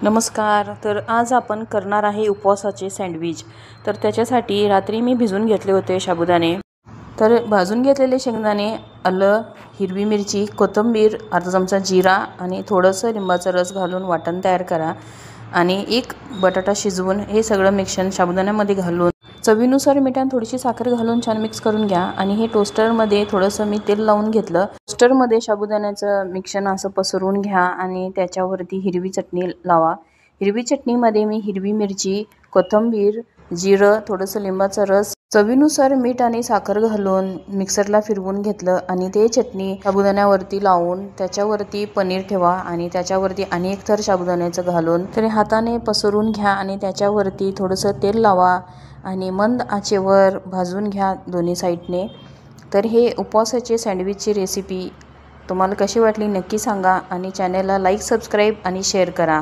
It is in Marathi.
नमस्कार. तर आज आपण करणार आहे उपवासाचे सँडविच. तर त्याच्यासाठी रात्री मी भिजवून घेतले होते साबुदाणे. तर भाजून घेतलेले शेंगदाणे, आलं, हिरवी मिरची, कोथिंबीर, अर्धा चमचा जिरा आणि थोडंसं लिंबाचा रस घालून वाटण तयार करा. आणि एक बटाटा शिजवून हे सगळं मिश्रण साबुदाण्यामध्ये घालून चवीनुसार मीठ आणि थोडीशी साखर घालून छान मिक्स करून घ्या. आणि हे टोस्टरमध्ये थोडंसं मी तेल लावून घेतलं. टोस्टरमध्ये साबुदाण्याचं मिश्रण असं पसरवून घ्या आणि त्याच्यावरती हिरवी चटणी लावा. हिरवी चटणीमध्ये मी हिरवी मिरची, कोथिंबीर, जिरं, थोडंसं लिंबाचा रस, चवीनुसार मीठ आणि साखर घालून मिक्सरला फिरवून घेतलं. आणि ते चटणी साबुदाण्यावरती लावून त्याच्यावरती पनीर ठेवा आणि त्याच्यावरती आणि एक थर साबुदाण्याचं घालून तरी हाताने पसरून घ्या आणि त्याच्यावरती थोडंसं तेल लावा आणि मंद आचेवर भाजून घ्या दोन्ही साईडने. तर हे उपवासाचे सँडविचची रेसिपी तुम्हाला कशी वाटली नक्की सांगा आणि चॅनलला लाईक, सबस्क्राईब आणि शेअर करा.